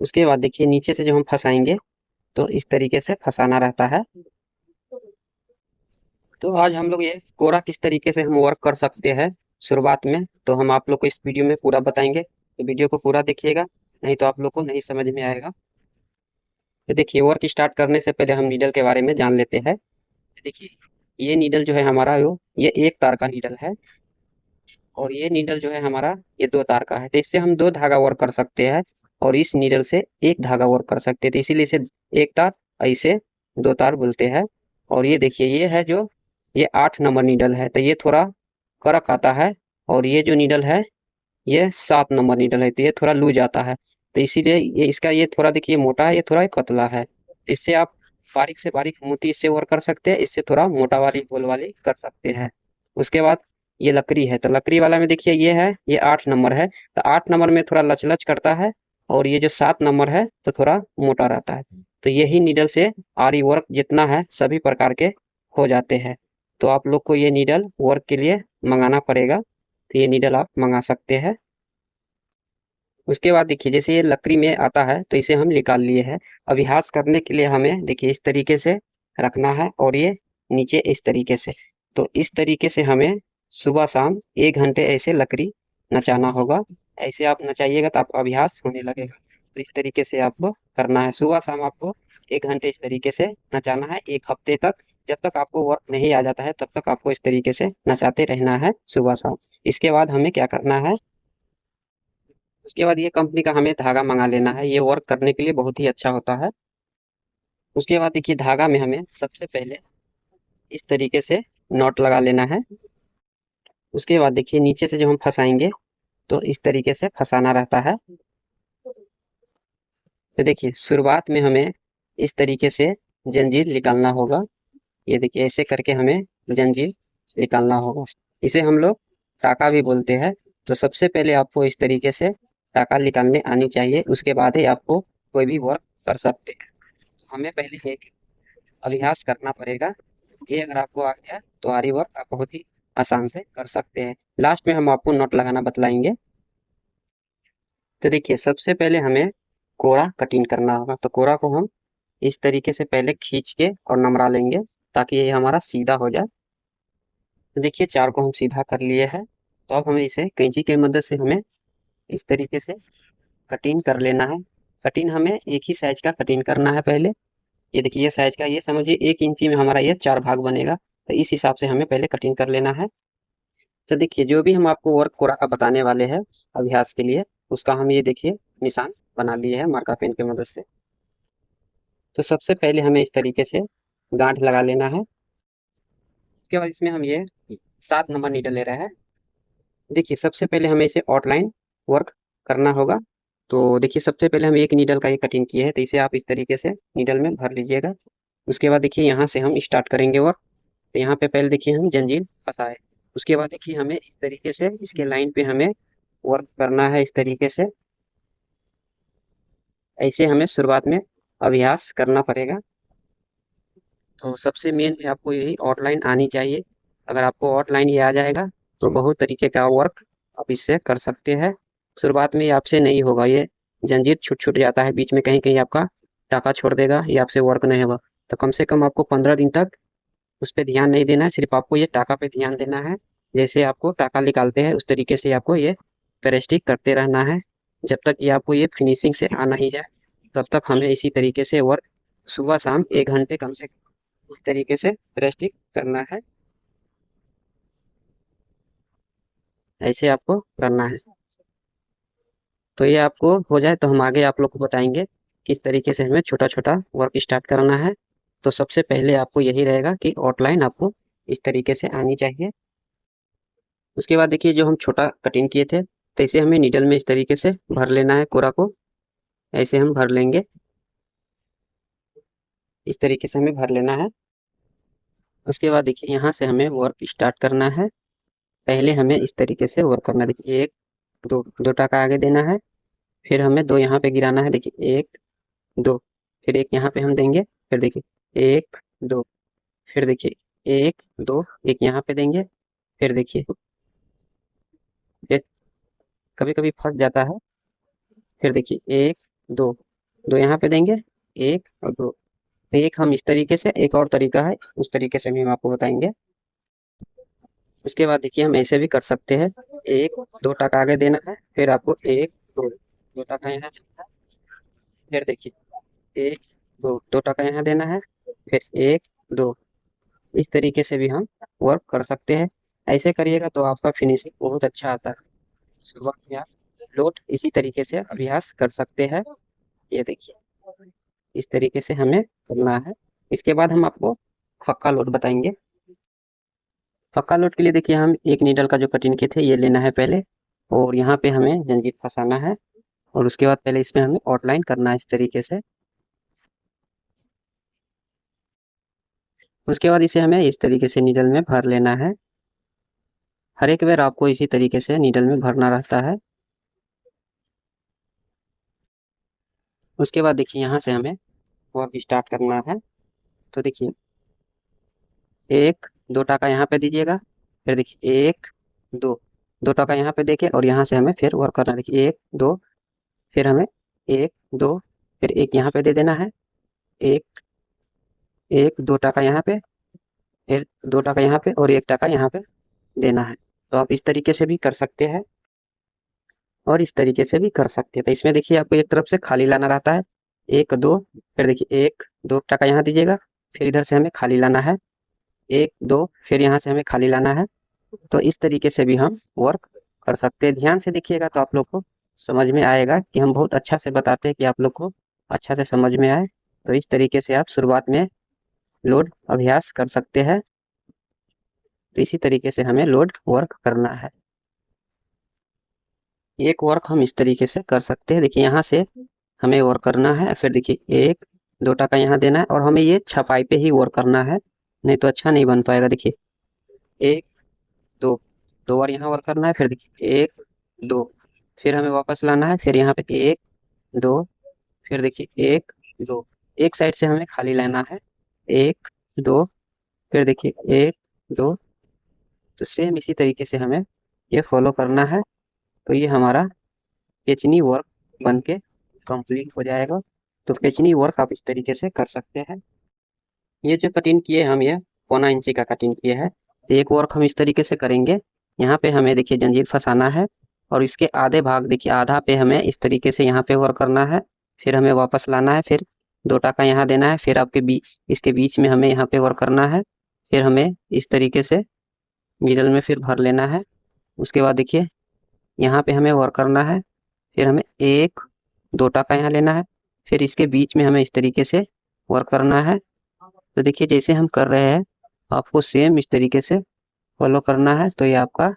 उसके बाद देखिए नीचे से जब हम फंसाएंगे तो इस तरीके से फंसाना रहता है। तो आज हम लोग ये कोरा किस तरीके से हम वर्क कर सकते हैं शुरुआत में, तो हम आप लोग को इस वीडियो में पूरा बताएंगे। तो वीडियो को पूरा देखिएगा, नहीं तो आप लोग को नहीं समझ में आएगा। तो देखिए वर्क स्टार्ट करने से पहले हम नीडल के बारे में जान लेते हैं। तो देखिए ये नीडल जो है हमारा ये एक तार का नीडल है, और ये नीडल जो है हमारा ये दो तार का है। तो इससे हम दो धागा वर्क कर सकते हैं, और इस नीडल से एक धागा वर्क कर सकते हैं। तो इसीलिए इसे एक तार, ऐसे दो तार बोलते हैं। और ये देखिए ये है जो ये 8 नंबर नीडल है, तो ये थोड़ा कड़क आता है। और ये जो नीडल है ये 7 नंबर नीडल है, तो ये थोड़ा लूज आता है। तो इसीलिए ये इसका ये थोड़ा देखिए मोटा है, ये थोड़ा पतला है। इससे आप बारीक से बारीक मोती इससे वर्क कर सकते हैं, इससे थोड़ा मोटा वाली होल वाली कर सकते हैं। उसके बाद ये लकड़ी है, तो लकड़ी वाला में देखिए ये है, ये 8 नंबर है। तो 8 नंबर में थोड़ा लच करता है, और ये जो 7 नंबर है तो थोड़ा मोटा रहता है। तो यही नीडल से आरी वर्क जितना है सभी प्रकार के हो जाते हैं। तो आप लोग को ये नीडल वर्क के लिए मंगाना पड़ेगा, तो ये नीडल आप मंगा सकते हैं। उसके बाद देखिए जैसे ये लकड़ी में आता है तो इसे हम निकाल लिए हैं। अभ्यास करने के लिए हमें देखिए इस तरीके से रखना है, और ये नीचे इस तरीके से। तो इस तरीके से हमें सुबह शाम 1 घंटे ऐसे लकड़ी नचाना होगा। ऐसे आप नचाइएगा तो आपका अभ्यास होने लगेगा। तो इस तरीके से आपको करना है, सुबह शाम आपको 1 घंटे इस तरीके से नचाना है 1 हफ्ते तक। जब तक आपको वर्क नहीं आ जाता है तब तक आपको इस तरीके से नचाते रहना है सुबह शाम। इसके बाद हमें क्या करना है, उसके बाद ये कंपनी का हमें धागा मंगा लेना है, ये वर्क करने के लिए बहुत ही अच्छा होता है। उसके बाद देखिए धागा में हमें सबसे पहले इस तरीके से नॉट लगा लेना है। उसके बाद देखिए नीचे से जब हम फंसाएंगे तो इस तरीके से फंसाना रहता है। तो देखिए शुरुआत में हमें इस तरीके से जंजीर निकालना होगा। ये देखिए ऐसे करके हमें जंजीर निकालना होगा। इसे हम लोग टाका भी बोलते हैं। तो सबसे पहले आपको इस तरीके से टाका निकालने आनी चाहिए, उसके बाद ही आपको कोई भी वर्क कर सकते हैं। हमें पहले एक अभ्यास करना पड़ेगा। ये अगर आपको आ गया तो आरी वर्क आप बहुत ही आसान से कर सकते हैं। लास्ट में हम आपको नोट लगाना बतलाएंगे। तो देखिए सबसे पहले हमें कोड़ा कटिंग करना होगा। तो कोड़ा को हम इस तरीके से पहले खींच के और नमरा लेंगे, ताकि ये हमारा सीधा हो जाए। तो देखिए चार को हम सीधा कर लिए हैं। तो अब हमें इसे कैंची की मदद से हमें इस तरीके से कटिंग कर लेना है। कटिंग हमें एक ही साइज का कटिंग करना है पहले। ये देखिए ये साइज का, ये समझिए 1 इंची में हमारा ये 4 भाग बनेगा। तो इस हिसाब से हमें पहले कटिंग कर लेना है। तो देखिए जो भी हम आपको वर्क कोरा का बताने वाले हैं अभ्यास के लिए, उसका हम ये देखिए निशान बना लिए हैं मार्कर पेन की मदद से। तो सबसे पहले हमें इस तरीके से गांठ लगा लेना है। उसके बाद इसमें हम ये 7 नंबर नीडल ले रहे हैं। देखिए सबसे पहले हमें इसे आउटलाइन वर्क करना होगा। तो देखिए सबसे पहले हम एक नीडल का ये कटिंग किए हैं, तो इसे आप इस तरीके से नीडल में भर लीजिएगा। उसके बाद देखिए यहाँ से हम स्टार्ट करेंगे वर्क। तो यहाँ पे पहले देखिए हम जंजीर फंसाए। उसके बाद देखिए हमें इस तरीके से इसके लाइन पे हमें वर्क करना है इस तरीके से। ऐसे हमें शुरुआत में अभ्यास करना पड़ेगा। तो सबसे मेन है आपको यही आउटलाइन आनी चाहिए। अगर आपको आउटलाइन ये आ जाएगा तो बहुत तरीके का वर्क आप इससे कर सकते हैं। शुरुआत में ये आपसे नहीं होगा, ये जंजीर छूट छूट जाता है बीच में, कहीं कहीं आपका टाका छोड़ देगा, ये आपसे वर्क नहीं होगा। तो कम से कम आपको 15 दिन तक उस पर ध्यान नहीं देना है, सिर्फ आपको ये टाका पे ध्यान देना है। जैसे आपको टाका निकालते हैं उस तरीके से आपको ये प्रेस्टिक करते रहना है, जब तक ये आपको ये फिनिशिंग से आना ही जाए। तब तक हमें इसी तरीके से वर्क सुबह शाम 1 घंटे कम से कम इस तरीके से प्रेस्टिक करना है। ऐसे आपको करना है। तो ये आपको हो जाए तो हम आगे आप लोग को बताएंगे किस तरीके से हमें छोटा छोटा वर्क स्टार्ट करना है। तो सबसे पहले आपको यही रहेगा कि आउटलाइन आपको इस तरीके से आनी चाहिए। उसके बाद देखिए जो हम छोटा कटिंग किए थे, तो इसे हमें नीडल में इस तरीके से भर लेना है कोरा को। ऐसे हम भर लेंगे, इस तरीके से हमें भर लेना है। उसके बाद देखिए यहाँ से हमें वर्क स्टार्ट करना है। पहले हमें इस तरीके से वर्क करना है। देखिए एक दो, दो टाका आगे देना है, फिर हमें दो यहाँ पे गिराना है। देखिए एक दो, फिर एक यहाँ पे हम देंगे, फिर देखिए एक दो, फिर देखिए एक दो, एक यहाँ पे देंगे, फिर देखिए फिर कभी कभी फट जाता है, फिर देखिए एक दो, दो यहाँ पे देंगे, एक और दो। तो एक हम इस तरीके से, एक और तरीका है उस तरीके से भी हम आपको बताएंगे। उसके बाद देखिए हम ऐसे भी कर सकते हैं, एक दो टका आगे देना है, फिर आपको एक दो, दो टका यहाँ देना है, फिर देखिए एक दो, दो टका यहाँ देना है, फिर एक दो। इस तरीके से भी हम वर्क कर सकते हैं। ऐसे करिएगा तो आपका फिनिशिंग बहुत अच्छा आता है। शुरुआत में आप लोड इसी तरीके से अभ्यास कर सकते हैं। ये देखिए इस तरीके से हमें करना है। इसके बाद हम आपको फक्का लोड बताएंगे। फक्का लोड के लिए देखिए हम एक नीडल का जो कटिंग किए थे ये लेना है पहले, और यहाँ पे हमें जंजीर फंसाना है, और उसके बाद पहले इसमें हमें आउटलाइन करना है इस तरीके से। उसके बाद इसे हमें इस तरीके से नीडल में भर लेना है। हर एक बार आपको इसी तरीके से नीडल में भरना रहता है। उसके बाद देखिए यहाँ से हमें वर्क स्टार्ट करना है। तो देखिए एक दो टाका यहाँ पे दीजिएगा, फिर देखिए एक दो, दो टाका यहाँ पे देके और यहाँ से हमें फिर वर्क करना है। देखिए एक दो, फिर हमें एक दो, फिर एक यहाँ पे दे देना है, एक एक दो टाका यहाँ पे, फिर दो टाका यहाँ पे और एक टाका यहाँ पे देना है। तो आप इस तरीके से भी कर सकते हैं और इस तरीके से भी कर सकते हैं। तो इसमें देखिए आपको एक तरफ से खाली लाना रहता है, एक दो, फिर देखिए एक दो टाका यहाँ दीजिएगा, फिर इधर से हमें खाली लाना है, एक दो, फिर यहाँ से हमें खाली लाना है। तो इस तरीके से भी हम वर्क कर सकते हैं। ध्यान से देखिएगा तो आप लोग को समझ में आएगा कि हम बहुत अच्छा से बताते हैं कि आप लोग को अच्छा से समझ में आए। तो इस तरीके से आप शुरुआत में लोड अभ्यास कर सकते हैं। तो इसी तरीके से हमें लोड वर्क करना है। एक वर्क हम इस तरीके से कर सकते हैं। देखिए यहाँ से हमें वर्क करना है, फिर देखिए एक दो टाका यहाँ देना है, और हमें ये छपाई पे ही वर्क करना है, नहीं तो अच्छा नहीं बन पाएगा। देखिए एक दो, दो बार यहाँ वर्क करना है, फिर देखिए एक दो, फिर हमें वापस लाना है, फिर यहाँ पे एक दो, फिर देखिए एक दो, एक साइड से हमें खाली लेना है, एक दो, फिर देखिए एक दो। तो सेम इसी तरीके से हमें ये फॉलो करना है। तो ये हमारा पेचनी वर्क बन के कंप्लीट हो जाएगा। तो पेचनी वर्क आप इस तरीके से कर सकते हैं। ये जो कटिंग किए हम, ये 1.25 इंची का कटिंग किए हैं। तो एक वर्क हम इस तरीके से करेंगे। यहाँ पे हमें देखिए जंजीर फंसाना है, और इसके आधे भाग देखिए आधा पे हमें इस तरीके से यहाँ पे वर्क करना है, फिर हमें वापस लाना है, फिर दो टाका यहाँ देना है, फिर आपके इसके बीच में हमें यहाँ पे वर्क करना है, फिर हमें इस तरीके से मिडल में फिर भर लेना है। उसके बाद देखिए यहाँ पे हमें वर्क करना है, फिर हमें एक दो टाका यहाँ लेना है, फिर इसके बीच में हमें इस तरीके से वर्क करना है। तो देखिए जैसे हम कर रहे हैं आपको सेम इस तरीके से फॉलो करना है, तो ये आपका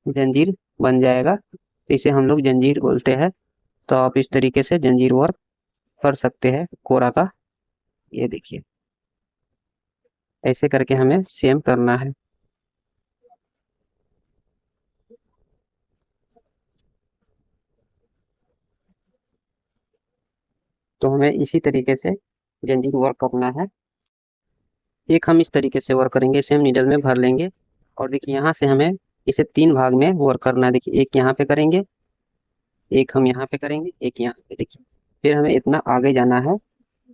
जंजीर बन जाएगा। तो इसे हम लोग जंजीर बोलते हैं। तो आप इस तरीके से जंजीर वर्क कर सकते हैं कोरा का। ये देखिए ऐसे करके हमें सेम करना है। तो हमें इसी तरीके से जंजीर वर्क करना है। एक हम इस तरीके से वर्क करेंगे, सेम नीडल में भर लेंगे, और देखिए यहाँ से हमें इसे तीन भाग में वर्क करना है। देखिए एक यहाँ पे करेंगे, एक हम यहाँ पे करेंगे, एक यहाँ पे। देखिए फिर हमें इतना आगे जाना है,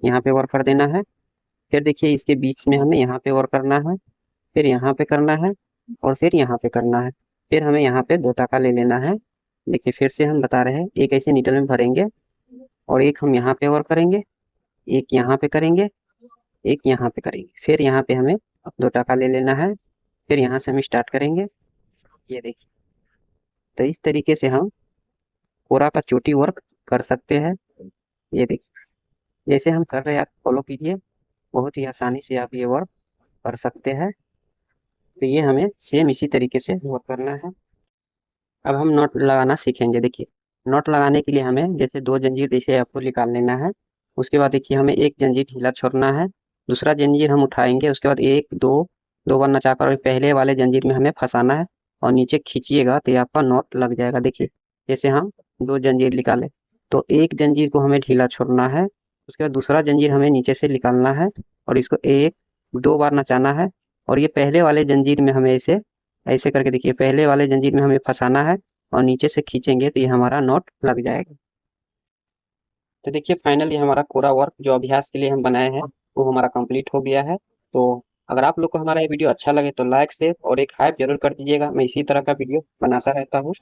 यहाँ पे वर्क कर देना है, फिर देखिए इसके बीच में हमें यहाँ पे वर्क करना है, फिर यहाँ पे करना है, और फिर यहाँ पे करना है। फिर हमें यहाँ पे दो टाका ले लेना है। देखिए फिर से हम बता रहे हैं, एक ऐसे नीडल में भरेंगे, और एक हम यहाँ पे वर्क करेंगे, एक यहाँ पे करेंगे, एक यहाँ पे करेंगे, फिर यहाँ पे हमें दो टाका ले लेना है, फिर यहाँ से हम स्टार्ट करेंगे। ये देखिए तो इस तरीके से हम पूरा का चोटी वर्क कर सकते हैं। ये देखिए जैसे हम कर रहे हैं आप फॉलो कीजिए, बहुत ही आसानी से आप ये वर्क कर सकते हैं। तो ये हमें सेम इसी तरीके से वर्क करना है। अब हम नॉट लगाना सीखेंगे। देखिए नॉट लगाने के लिए हमें जैसे दो जंजीर जैसे आपको निकाल लेना है। उसके बाद देखिए हमें एक जंजीर ढीला छोड़ना है, दूसरा जंजीर हम उठाएंगे, उसके बाद एक दो, दो बार नचाकर पहले वाले जंजीर में हमें फंसाना है, और नीचे खींचिएगा तो ये आपका नॉट लग जाएगा। देखिए जैसे हम दो जंजीर निकाले, तो एक जंजीर को हमें ढीला छोड़ना है, उसके बाद दूसरा जंजीर हमें नीचे से निकालना है, और इसको एक दो बार नचाना है, और ये पहले वाले जंजीर में हमें इसे ऐसे करके देखिए पहले वाले जंजीर में हमें फंसाना है, और नीचे से खींचेंगे तो ये हमारा नॉट लग जाएगा। तो देखिए फाइनली हमारा कोरा वर्क जो अभ्यास के लिए हम बनाए हैं वो हमारा कंप्लीट हो गया है। तो अगर आप लोग को हमारा ये वीडियो अच्छा लगे तो लाइक शेयर और एक हाइप जरूर कर दीजिएगा। मैं इसी तरह का वीडियो बनाता रहता हूँ।